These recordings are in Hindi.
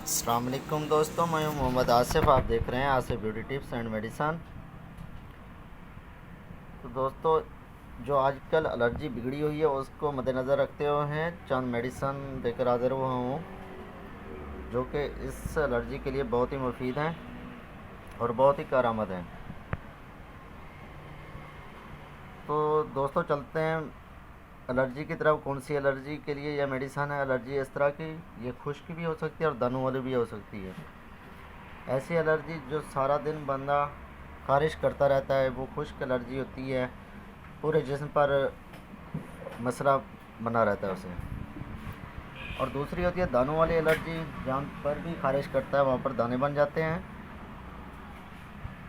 अस्सलाम वालेकुम दोस्तों, मैं हूं मोहम्मद आसिफ। आप देख रहे हैं Asif beauty tips and medicine. तो दोस्तों, जो आजकल एलर्जी बिगड़ी हुई है उसको मद्देनज़र रखते हुए हैं चंद मेडिसन देकर हाजिर हुआ हूँ, जो कि इस एलर्जी के लिए बहुत ही मुफीद हैं और बहुत ही कारआमद हैं। तो दोस्तों, चलते हैं एलर्जी की तरफ। कौन सी एलर्जी के लिए यह मेडिसन है? एलर्जी इस तरह की, ये खुश्क भी हो सकती है और दानों वाली भी हो सकती है। ऐसी एलर्जी जो सारा दिन बंदा ख़ारिश करता रहता है, वो खुश्क एलर्जी होती है। पूरे जिस्म पर मसला बना रहता है उसे। और दूसरी होती है दानों वाली एलर्जी, जहाँ पर भी ख़ारिश करता है वहाँ पर दाने बन जाते हैं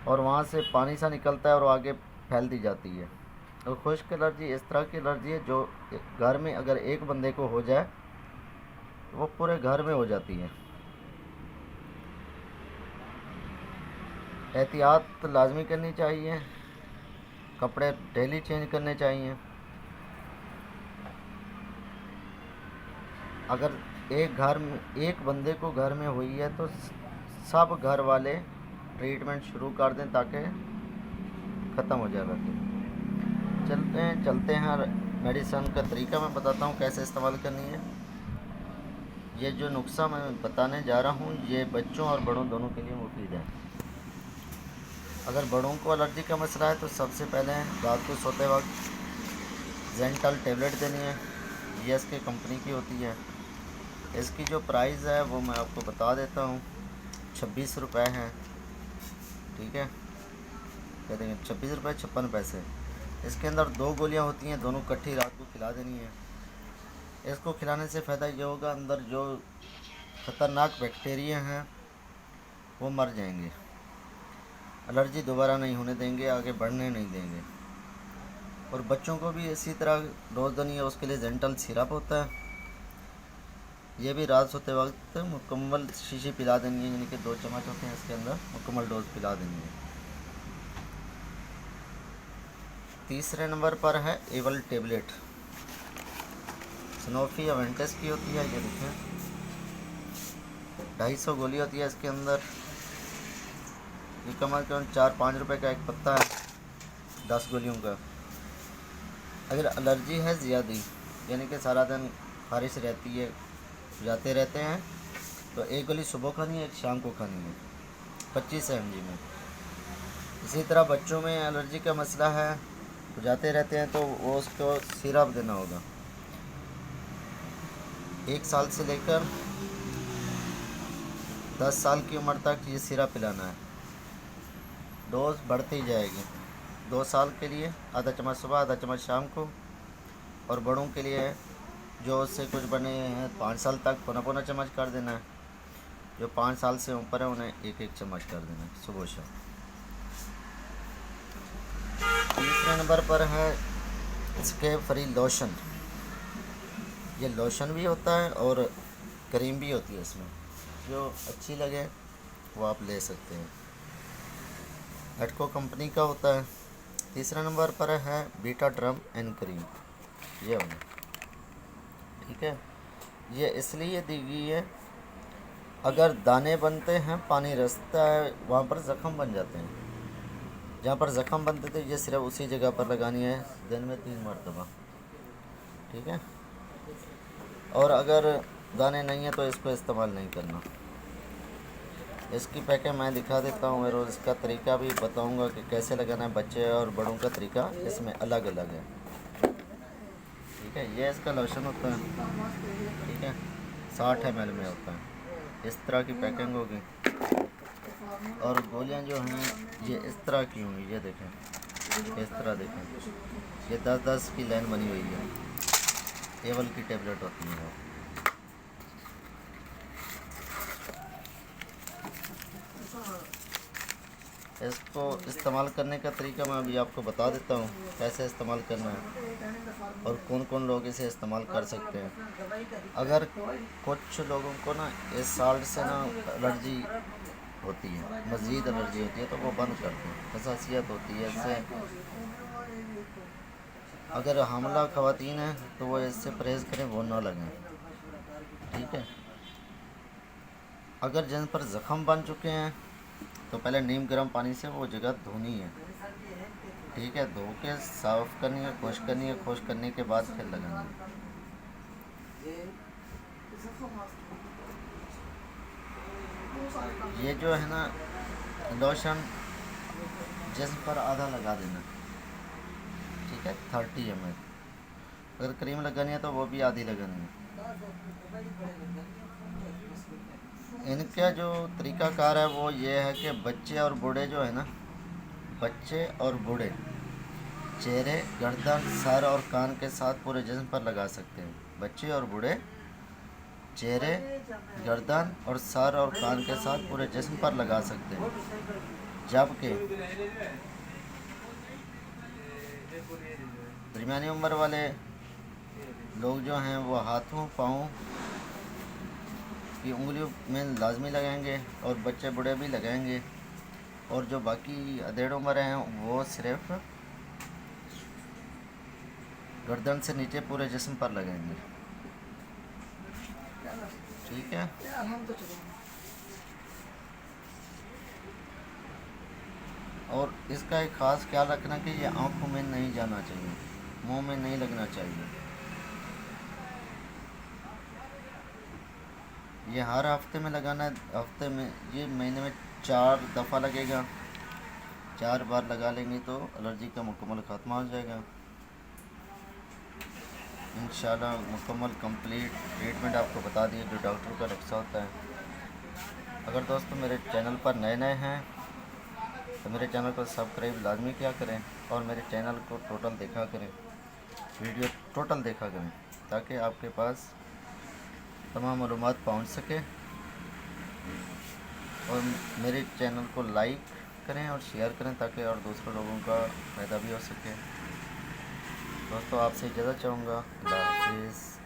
और वहाँ से पानी सा निकलता है और आगे फैलती जाती है। और खुश्क एलर्जी इस तरह की एलर्जी है जो घर में अगर एक बंदे को हो जाए तो वो पूरे घर में हो जाती है। एहतियात लाजमी करनी चाहिए, कपड़े डेली चेंज करने चाहिए। अगर एक बंदे को घर में हुई है तो सब घर वाले ट्रीटमेंट शुरू कर दें ताकि ख़त्म हो जाएगा। चलते हैं मेडिसन का तरीका मैं बताता हूँ कैसे इस्तेमाल करनी है। ये जो नुस्खा मैं बताने जा रहा हूँ ये बच्चों और बड़ों दोनों के लिए मुफीद है। अगर बड़ों को एलर्जी का मसला है तो सबसे पहले रात को सोते वक्त जेंटल टेबलेट देनी है। ये इसके कंपनी की होती है। इसकी जो प्राइस है वो मैं आपको बता देता हूँ, 26 रुपये है। ठीक है, कह देंगे 26 रुपये 56 पैसे। इसके अंदर 2 गोलियाँ होती हैं, दोनों इकट्ठी रात को खिला देनी है। इसको खिलाने से फ़ायदा ये होगा, अंदर जो ख़तरनाक बैक्टीरिया हैं वो मर जाएंगे। एलर्जी दोबारा नहीं होने देंगे, आगे बढ़ने नहीं देंगे। और बच्चों को भी इसी तरह डोज देनी है। उसके लिए जेंटल सिरप होता है, ये भी रात सोते वक्त मुकम्मल शीशी पिला देनी है, यानी कि 2 चम्मच होते हैं इसके अंदर, मुकम्मल डोज पिला देनी है। तीसरे नंबर पर है एवल टेबलेट, सनोफी अवेंटस की होती है। ये देखें 250 गोली होती है इसके अंदर। ये कम से कम 4-5 रुपये का एक पत्ता है 10 गोलियों का। अगर एलर्जी है ज़्यादा, यानी कि सारा दिन ख़ारिश रहती है, जाते रहते हैं, तो एक गोली सुबह खानी है, एक शाम को खानी है 25 mg में। इसी तरह बच्चों में एलर्जी का मसला है, तो जाते रहते हैं, तो वो उसको सिरप देना होगा। 1 साल से लेकर 10 साल की उम्र तक ये सिरप पिलाना है। डोज बढ़ती जाएगी। 2 साल के लिए आधा चम्मच सुबह, आधा चम्मच शाम को। और बड़ों के लिए जो उससे कुछ बने हैं 5 साल तक पौना पौना चम्मच कर देना है। जो 5 साल से ऊपर है उन्हें 1-1 चम्मच कर देना है सुबह शाम। तीसरे नंबर पर है स्कैब फ्री लोशन। ये लोशन भी होता है और क्रीम भी होती है इसमें, जो अच्छी लगे वो आप ले सकते हैं। एटको कंपनी का होता है। तीसरे नंबर पर है बीटा ड्रम एंड क्रीम, ये होना। ठीक है, ये इसलिए दी गई है, अगर दाने बनते हैं, पानी रसता है, वहाँ पर ज़ख़म बन जाते हैं। जहाँ पर ज़ख़म बनते थे ये सिर्फ उसी जगह पर लगानी है, दिन में 3 मरतबा। ठीक है, और अगर दाने नहीं है तो इसको इस्तेमाल नहीं करना। इसकी पैकेट मैं दिखा देता हूँ और इसका तरीका भी बताऊँगा कि कैसे लगाना है। बच्चे और बड़ों का तरीका इसमें अलग अलग है। ठीक है, ये इसका लोशन होता है। ठीक है, 60 ml में होता है। इस तरह की पैकिंग होगी और गोलियां जो हैं ये इस तरह की होंगी। ये देखें, इस तरह देखें, ये 10-10 की लाइन बनी हुई है। एवल की टेबलेट होती है। इसको इस्तेमाल करने का तरीका मैं अभी आपको बता देता हूँ कैसे इस्तेमाल करना है और कौन कौन लोग इसे इस्तेमाल कर सकते हैं। अगर कुछ लोगों को ना इस साल्ट से ना एलर्जी होती है, मज़ीद एलर्जी होती है, तो वो बंद कर दें। हसासियत होती है इससे। अगर हामला ख़वातीन है तो वो इससे परहेज़ करें, वो ना लगें। ठीक है, अगर जिन पर ज़ख़म बन चुके हैं तो पहले नीम गर्म पानी से वो जगह धोनी है, ठीक है। धो के साफ़ करनी है, खुश करनी है, खुश करने के बाद फिर लगानी है। ये जो है ना लोशन जिस्म पर आधा लगा देना, ठीक है, 30 ml। अगर क्रीम लगानी है तो वो भी आधी लगानी है। इनका जो तरीक़ाकार है वो ये है कि बच्चे और बूढ़े जो है ना, बच्चे और बूढ़े चेहरे, गर्दन, सर और कान के साथ पूरे जिस्म पर लगा सकते हैं। बच्चे और बूढ़े चेहरे, गर्दन और सर और कान के साथ पूरे जिस्म पर लगा सकते हैं। जबकि दरमियानी उम्र वाले लोग जो हैं वो हाथों, पाँव की उंगलियों में लाजमी लगाएंगे और बच्चे बूढ़े भी लगाएंगे। और जो बाकी अधेड़ उम्र हैं वो सिर्फ गर्दन से नीचे पूरे जिस्म पर लगाएंगे, ठीक है। और इसका एक ख़ास ख्याल रखना कि ये आँखों में नहीं जाना चाहिए, मुंह में नहीं लगना चाहिए। ये हर हफ्ते में लगाना है। हफ्ते में, ये महीने में 4 दफ़ा लगेगा। 4 बार लगा लेंगे तो एलर्जी का मुकम्मल ख़त्म हो जाएगा इंशाल्लाह। मुकम्मल कंप्लीट ट्रीटमेंट आपको बता दिए जो डॉक्टर का नुस्खा होता है। अगर दोस्तों मेरे चैनल पर नए हैं तो मेरे चैनल को सब्सक्राइब लाजमी किया करें और मेरे चैनल को टोटल देखा करें, वीडियो टोटल देखा करें, ताकि आपके पास तमाम मालूमात पहुंच सके। और मेरे चैनल को लाइक करें और शेयर करें ताकि और दूसरे लोगों का फ़ायदा भी हो सके। दोस्तों आपसे इजाज़त चाहूँगा। अल्लाह हाफ़िज़।